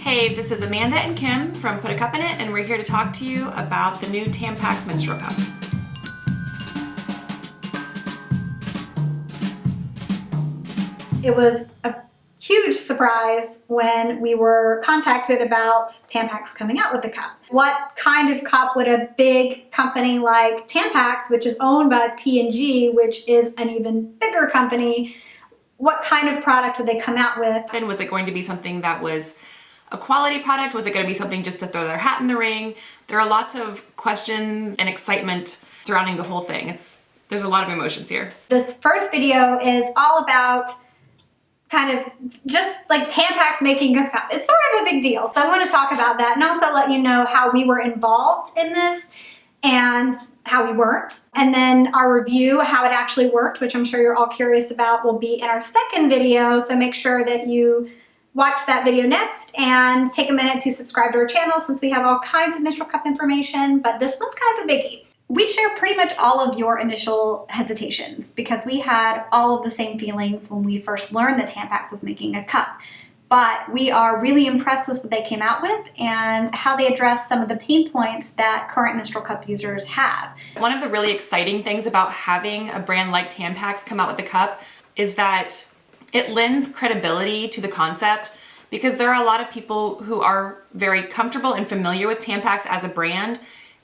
Hey, this is Amanda and Kim from Put a Cup in It, and we're here to talk to you about the new Tampax menstrual cup. It was a huge surprise when we were contacted about Tampax coming out with the cup. What kind of cup would a big company like Tampax, which is owned by P&G, which is an even bigger company, what kind of product would they come out with? And was it going to be something that was a quality product? Was it going to be something just to throw their hat in the ring? There are lots of questions and excitement surrounding the whole thing. There's a lot of emotions here. This first video is all about kind of just like Tampax making a cup. It's sort of a big deal. So I want to talk about that and also let you know how we were involved in this and how we weren't. And then our review, how it actually worked, which I'm sure you're all curious about, will be in our second video. So make sure that you watch that video next and take a minute to subscribe to our channel since we have all kinds of menstrual cup information, but this one's kind of a biggie. We share pretty much all of your initial hesitations because we had all of the same feelings when we first learned that Tampax was making a cup. But we are really impressed with what they came out with and how they address some of the pain points that current menstrual cup users have. One of the really exciting things about having a brand like Tampax come out with the cup is that it lends credibility to the concept because there are a lot of people who are very comfortable and familiar with Tampax as a brand,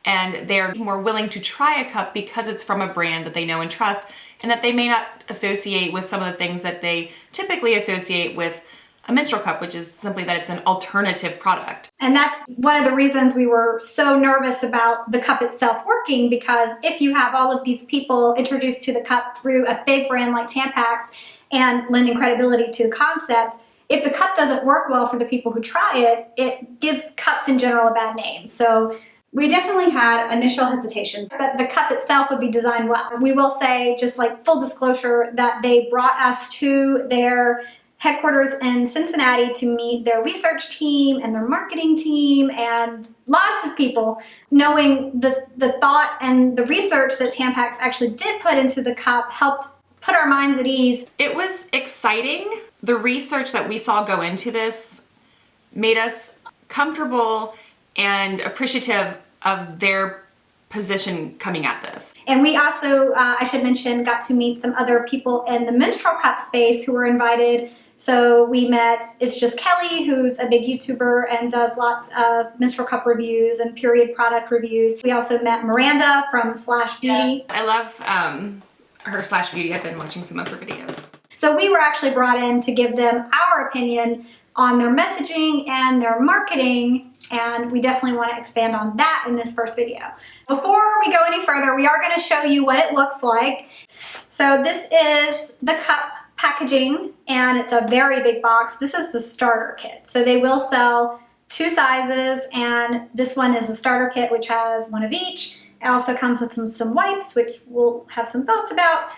and they're more willing to try a cup because it's from a brand that they know and trust and that they may not associate with some of the things that they typically associate with a menstrual cup, which is simply that it's an alternative product. And that's one of the reasons we were so nervous about the cup itself working, because if you have all of these people introduced to the cup through a big brand like Tampax and lending credibility to the concept, if the cup doesn't work well for the people who try it, it gives cups in general a bad name. So we definitely had initial hesitation that the cup itself would be designed well. We will say, just like full disclosure, that they brought us to their headquarters in Cincinnati to meet their research team and their marketing team and lots of people, knowing the thought and the research that Tampax actually did put into the cup helped put our minds at ease. It was exciting. The research that we saw go into this made us comfortable and appreciative of their position coming at this. And we also, I should mention, got to meet some other people in the menstrual cup space who were invited. So we met, it's just Kelly, who's a big YouTuber and does lots of menstrual cup reviews and period product reviews. We also met Miranda from Slash Beauty. I love her Slash Beauty. I've been watching some of her videos. So we were actually brought in to give them our opinion on their messaging and their marketing, and we definitely want to expand on that in this first video. Before we go any further, we are going to show you what it looks like. So this is the cup packaging, and it's a very big box. This is the starter kit. So they will sell 2 sizes, and this one is a starter kit which has 1 of each. It also comes with some wipes, which we'll have some thoughts about.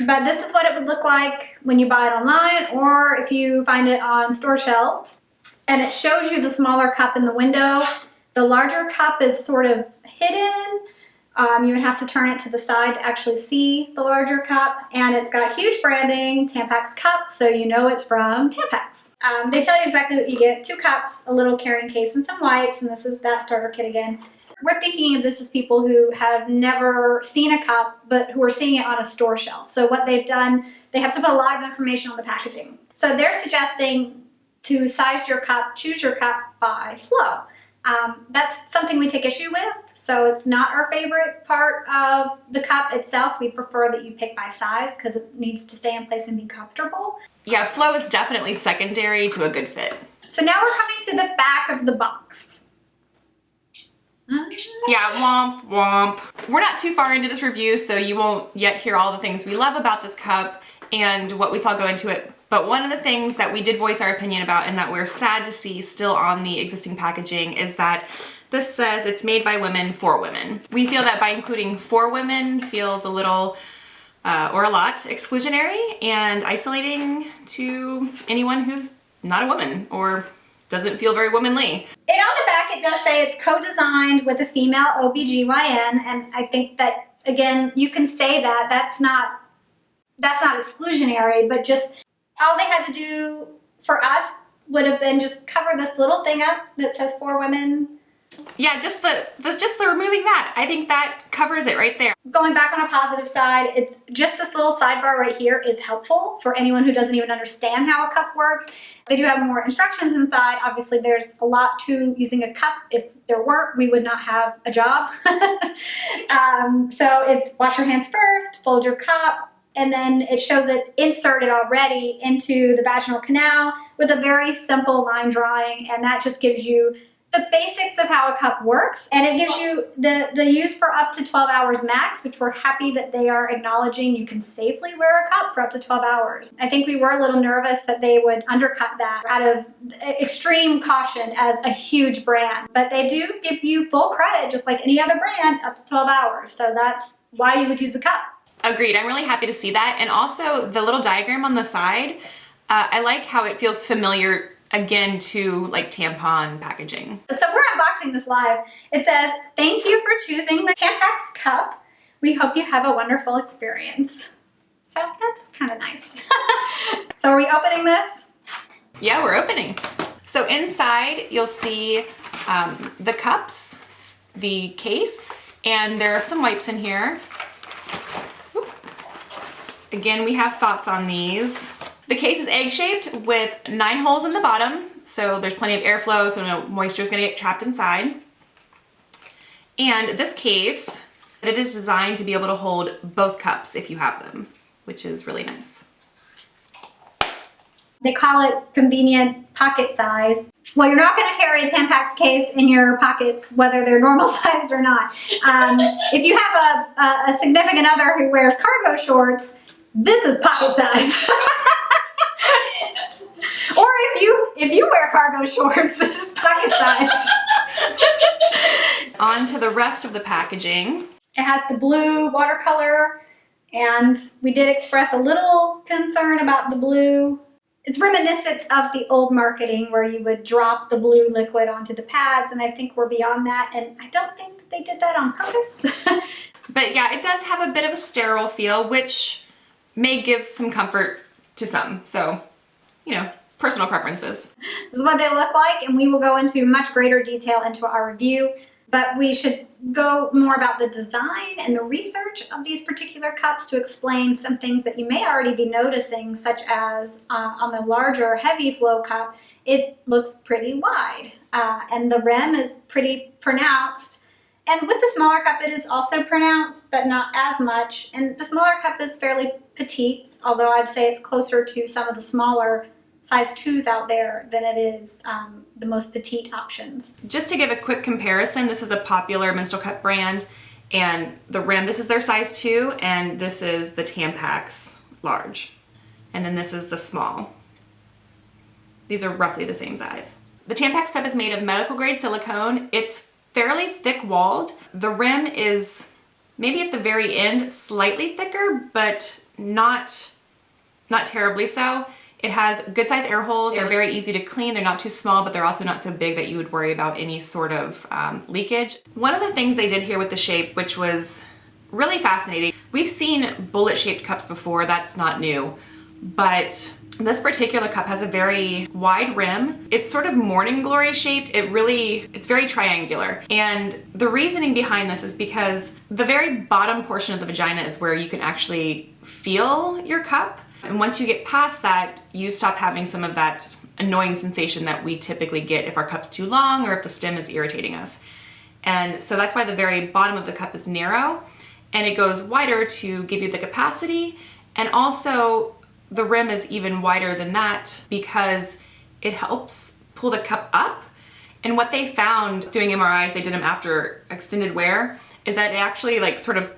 But this is what it would look like when you buy it online or if you find it on store shelves. And it shows you the smaller cup in the window. The larger cup is sort of hidden. You would have to turn it to the side to actually see the larger cup. And it's got huge branding, Tampax Cup, so you know it's from Tampax. They tell you exactly what you get: 2 cups, a little carrying case, and some wipes. And this is that starter kit again. We're thinking of this as people who have never seen a cup, but who are seeing it on a store shelf. So what they've done, they have to put a lot of information on the packaging. So they're suggesting to size your cup, choose your cup by flow. That's something we take issue with. So it's not our favorite part of the cup itself. We prefer that you pick by size because it needs to stay in place and be comfortable. Yeah, flow is definitely secondary to a good fit. So now we're coming to the back of the box. Yeah, womp womp. We're not too far into this review, so you won't yet hear all the things we love about this cup and what we saw go into it. But one of the things that we did voice our opinion about and that we're sad to see still on the existing packaging is that this says it's made by women for women. We feel that by including for women feels a little or a lot exclusionary and isolating to anyone who's not a woman or doesn't feel very womanly. And on the back it does say it's co-designed with a female OBGYN, and I think that, again, you can say that. That's not exclusionary, but just all they had to do for us would have been just cover this little thing up that says for women. Yeah, just the removing that. I think that covers it right there. Going back on a positive side, it's just this little sidebar right here is helpful for anyone who doesn't even understand how a cup works. They do have more instructions inside. Obviously, there's a lot to using a cup. If there weren't, we would not have a job. So it's wash your hands first, fold your cup, and then it shows it inserted already into the vaginal canal with a very simple line drawing, and that just gives you the basics of how a cup works, and it gives you the use for up to 12 hours max, which we're happy that they are acknowledging you can safely wear a cup for up to 12 hours. I think we were a little nervous that they would undercut that out of extreme caution as a huge brand, but they do give you full credit, just like any other brand, up to 12 hours. So that's why you would use the cup. Agreed. I'm really happy to see that. And also the little diagram on the side, I like how it feels familiar again to like tampon packaging. So we're unboxing this live. It says, "Thank you for choosing the Tampax Cup. We hope you have a wonderful experience." So that's kind of nice. So are we opening this? Yeah, we're opening. So inside you'll see the cups, the case, and there are some wipes in here. Whoop. Again, we have thoughts on these. The case is egg-shaped with 9 holes in the bottom, so there's plenty of airflow, so no moisture is going to get trapped inside. And this case, it is designed to be able to hold both cups if you have them, which is really nice. They call it convenient pocket size. Well, you're not going to carry a Tampax case in your pockets, whether they're normal sized or not. If you have a significant other who wears cargo shorts, this is pocket size. Or if you wear cargo shorts, this is pocket size. On to the rest of the packaging. It has the blue watercolor, and we did express a little concern about the blue. It's reminiscent of the old marketing where you would drop the blue liquid onto the pads, and I think we're beyond that, and I don't think that they did that on purpose. But yeah, it does have a bit of a sterile feel, which may give some comfort to some. So, you know, personal preferences. This is what they look like, and we will go into much greater detail into our review, but we should go more about the design and the research of these particular cups to explain some things that you may already be noticing, such as on the larger heavy flow cup, it looks pretty wide, and the rim is pretty pronounced. And with the smaller cup, it is also pronounced, but not as much. And the smaller cup is fairly petite, although I'd say it's closer to some of the smaller size 2s out there than it is the most petite options. Just to give a quick comparison, this is a popular menstrual cup brand, and the rim, this is their size 2, and this is the Tampax large. And then this is the small. These are roughly the same size. The Tampax cup is made of medical grade silicone. It's fairly thick walled. The rim is maybe at the very end slightly thicker, but not terribly so. It has good size air holes. They're very easy to clean. They're not too small, but they're also not so big that you would worry about any sort of leakage. One of the things they did here with the shape, which was really fascinating, we've seen bullet shaped cups before, that's not new, but this particular cup has a very wide rim. It's sort of morning glory shaped. It's very triangular. And the reasoning behind this is because the very bottom portion of the vagina is where you can actually feel your cup. And once you get past that, you stop having some of that annoying sensation that we typically get if our cup's too long or if the stem is irritating us. And so that's why the very bottom of the cup is narrow, and it goes wider to give you the capacity. And also the rim is even wider than that because it helps pull the cup up. And what they found doing MRIs, they did them after extended wear, is that it actually like sort of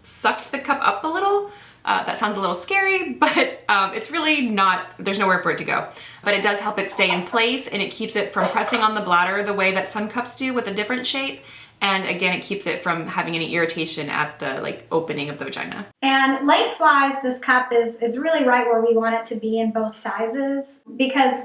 sucked the cup up a little. That sounds a little scary, but it's really not, there's nowhere for it to go. But it does help it stay in place, and it keeps it from pressing on the bladder the way that some cups do with a different shape. And again, it keeps it from having any irritation at the opening of the vagina. And lengthwise, this cup is really right where we want it to be in both sizes, because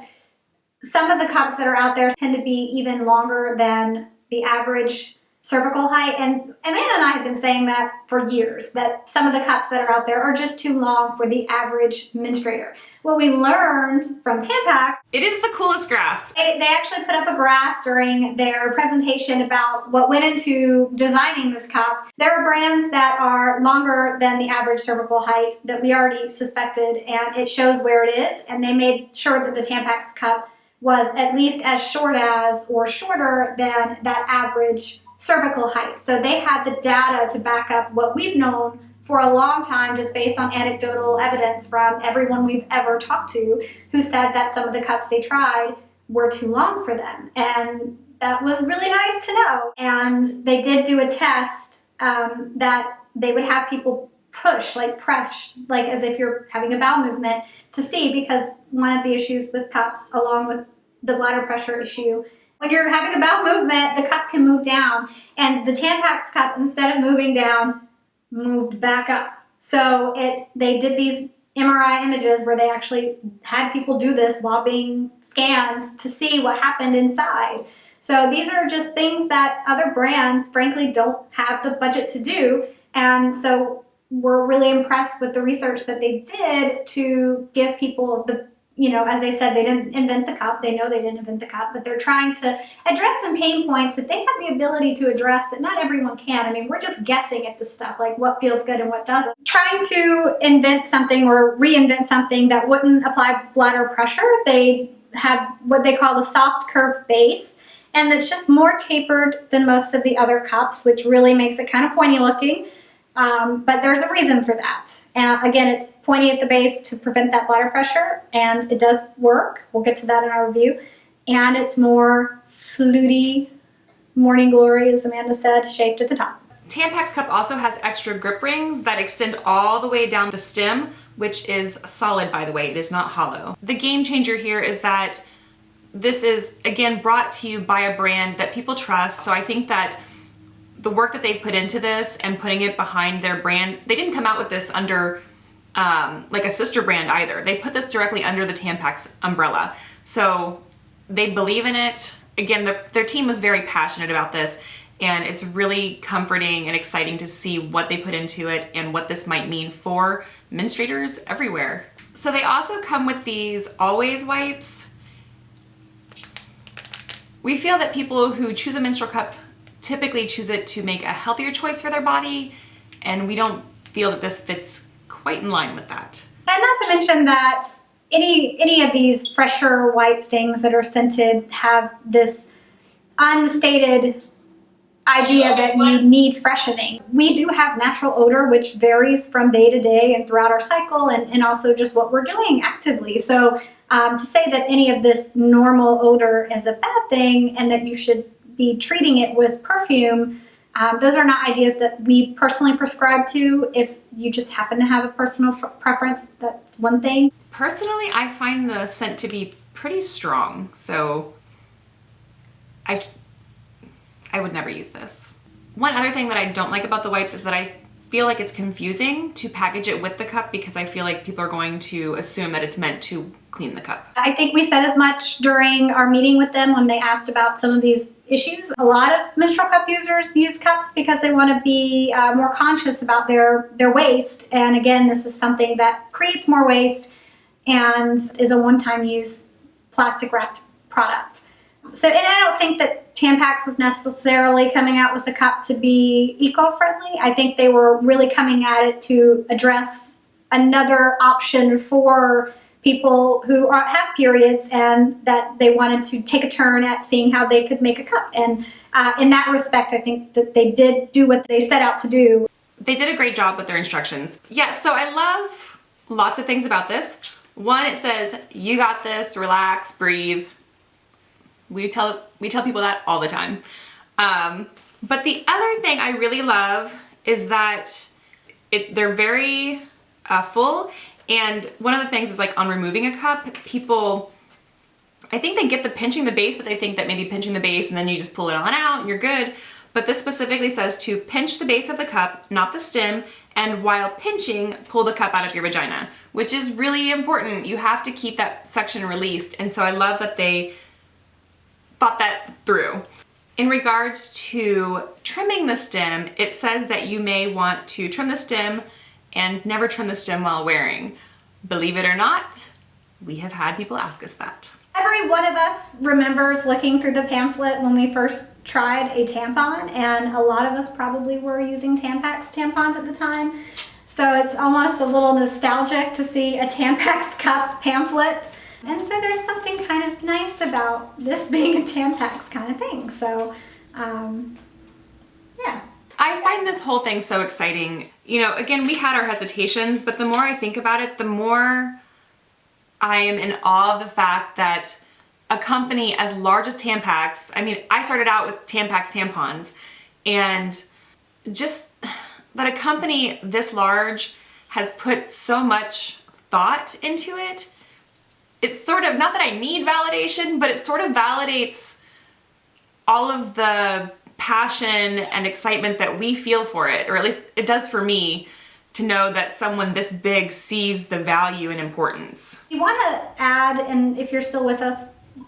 some of the cups that are out there tend to be even longer than the average cervical height. And Amanda and I have been saying that for years, that some of the cups that are out there are just too long for the average menstruator. What we learned from Tampax, it is the coolest graph. they actually put up a graph during their presentation about what went into designing this cup. There are brands that are longer than the average cervical height that we already suspected, and it shows where it is, and they made sure that the Tampax cup was at least as short as or shorter than that average cervical height. So they had the data to back up what we've known for a long time, just based on anecdotal evidence from everyone we've ever talked to who said that some of the cups they tried were too long for them. And that was really nice to know. And they did do a test that they would have people push, like press, like as if you're having a bowel movement, to see, because one of the issues with cups, along with the bladder pressure issue, when you're having a bowel movement, the cup can move down, and the Tampax cup, instead of moving down, moved back up. So they did these MRI images where they actually had people do this while being scanned to see what happened inside. So these are just things that other brands, frankly, don't have the budget to do. And so we're really impressed with the research that they did to give people the, as they said, they didn't invent the cup. They know they didn't invent the cup, but they're trying to address some pain points that they have the ability to address that not everyone can. I mean, we're just guessing at this stuff, like what feels good and what doesn't. Trying to invent something or reinvent something that wouldn't apply bladder pressure. They have what they call the soft curve base, and it's just more tapered than most of the other cups, which really makes it kind of pointy looking. But there's a reason for that. And again, it's pointy at the base to prevent that bladder pressure, and it does work. We'll get to that in our review. And it's more fluty, morning glory, as Amanda said, shaped at the top. Tampax Cup also has extra grip rings that extend all the way down the stem, which is solid, by the way. It is not hollow. The game changer here is that this is, again, brought to you by a brand that people trust. So I think that the work that they put into this and putting it behind their brand, they didn't come out with this under like a sister brand either. They put this directly under the Tampax umbrella. So they believe in it. Again, their team was very passionate about this, and it's really comforting and exciting to see what they put into it and what this might mean for menstruators everywhere. So they also come with these always wipes. We feel that people who choose a menstrual cup typically choose it to make a healthier choice for their body, and we don't feel that this fits quite in line with that. And not to mention that any of these fresher wipe things that are scented have this unstated idea that you need freshening. We do have natural odor, which varies from day to day and throughout our cycle, and also just what we're doing actively. So to say that any of this normal odor is a bad thing and that you should be treating it with perfume, those are not ideas that we personally prescribe to. If you just happen to have a personal preference, that's one thing. Personally, I find the scent to be pretty strong, so I would never use this. One other thing that I don't like about the wipes is that I feel like it's confusing to package it with the cup, because I feel like people are going to assume that it's meant to clean the cup. I think we said as much during our meeting with them when they asked about some of these issues. A lot of menstrual cup users use cups because they want to be more conscious about their waste. And again, this is something that creates more waste and is a one-time use plastic wrapped product. So, and I don't think that Tampax is necessarily coming out with a cup to be eco-friendly. I think they were really coming at it to address another option for people who have periods, and that they wanted to take a turn at seeing how they could make a cup. And in that respect, I think that they did do what they set out to do. They did a great job with their instructions. Yes, so I love lots of things about this. One, it says, you got this, relax, breathe. We tell people that all the time. But the other thing I really love is that they're very full. And one of the things is, like, on removing a cup, people, I think they get the pinching the base, but they think that maybe pinching the base and then you just pull it on out and you're good. But this specifically says to pinch the base of the cup, not the stem, and while pinching, pull the cup out of your vagina, which is really important. You have to keep that section released. And so I love that they thought that through. In regards to trimming the stem, it says that you may want to trim the stem and never trim the stem while wearing. Believe it or not, we have had people ask us that. Every one of us remembers looking through the pamphlet when we first tried a tampon, and a lot of us probably were using Tampax tampons at the time. So it's almost a little nostalgic to see a Tampax Cup pamphlet. And so there's something kind of nice about this being a Tampax kind of thing. So, yeah. I find this whole thing so exciting. You know, again, we had our hesitations, but the more I think about it, the more I am in awe of the fact that a company as large as Tampax, I mean, I started out with Tampax tampons, and just that a company this large has put so much thought into it. It's sort of, not that I need validation, but it sort of validates all of the passion and excitement that we feel for it, or at least it does for me, to know that someone this big sees the value and importance. We want to add, and if you're still with us,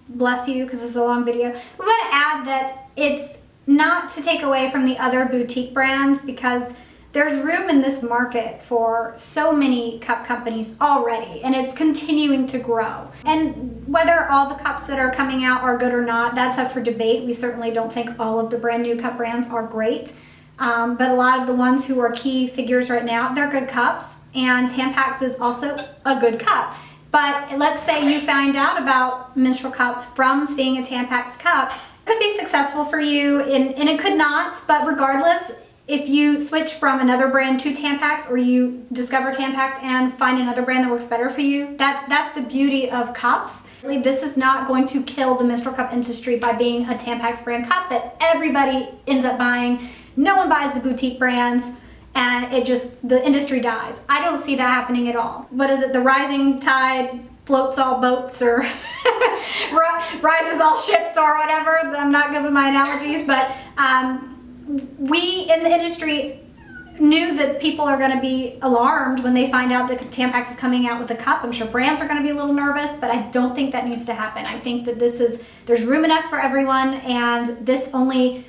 bless you because this is a long video, we want to add that it's not to take away from the other boutique brands, because there's room in this market for so many cup companies already, and it's continuing to grow. And whether all the cups that are coming out are good or not, that's up for debate. We certainly don't think all of the brand new cup brands are great. But a lot of the ones who are key figures right now, they're good cups, and Tampax is also a good cup. But let's say you find out about menstrual cups from seeing a Tampax cup. It could be successful for you, and it could not, but regardless, if you switch from another brand to Tampax, or you discover Tampax and find another brand that works better for you, that's the beauty of cups. This is not going to kill the menstrual cup industry by being a Tampax brand cup that everybody ends up buying. No one buys the boutique brands, and the industry dies. I don't see that happening at all. What is it? The rising tide floats all boats, or rises all ships, or whatever. I'm not good with my analogies, but we in the industry knew that people are going to be alarmed when they find out that Tampax is coming out with a cup. I'm sure brands are going to be a little nervous, but I don't think that needs to happen. I think that there's room enough for everyone, and this only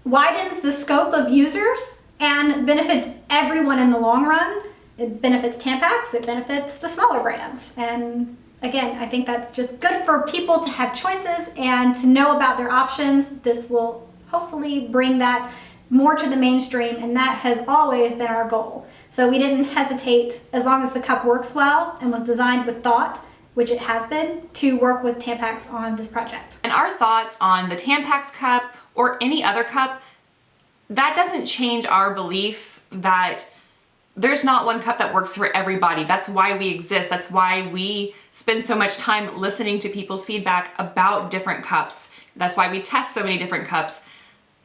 widens the scope of users and benefits everyone in the long run. It benefits Tampax, it benefits the smaller brands. And again, I think that's just good for people to have choices and to know about their options. This will hopefully bring that more to the mainstream, and that has always been our goal. So we didn't hesitate, as long as the cup works well and was designed with thought, which it has been, to work with Tampax on this project. And our thoughts on the Tampax cup or any other cup, that doesn't change our belief that there's not one cup that works for everybody. That's why we exist. That's why we spend so much time listening to people's feedback about different cups. That's why we test so many different cups.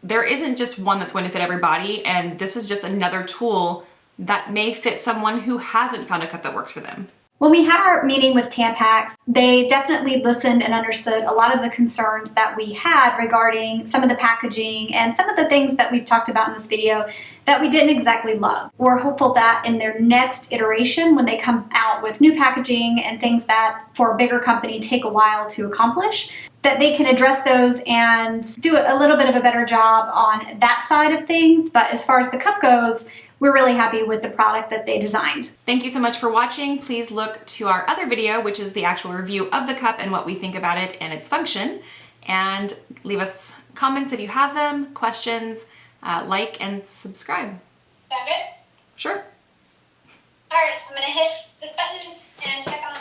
There isn't just one that's going to fit everybody, and this is just another tool that may fit someone who hasn't found a cup that works for them. When we had our meeting with Tampax, they definitely listened and understood a lot of the concerns that we had regarding some of the packaging and some of the things that we've talked about in this video that we didn't exactly love. We're hopeful that in their next iteration, when they come out with new packaging and things that for a bigger company take a while to accomplish, that they can address those and do a little bit of a better job on that side of things. But as far as the cup goes, we're really happy with the product that they designed. Thank you so much for watching. Please look to our other video, which is the actual review of the cup and what we think about it and its function. And leave us comments if you have them, questions, like and subscribe. Sound good? Sure. All right, I'm gonna hit this button and check on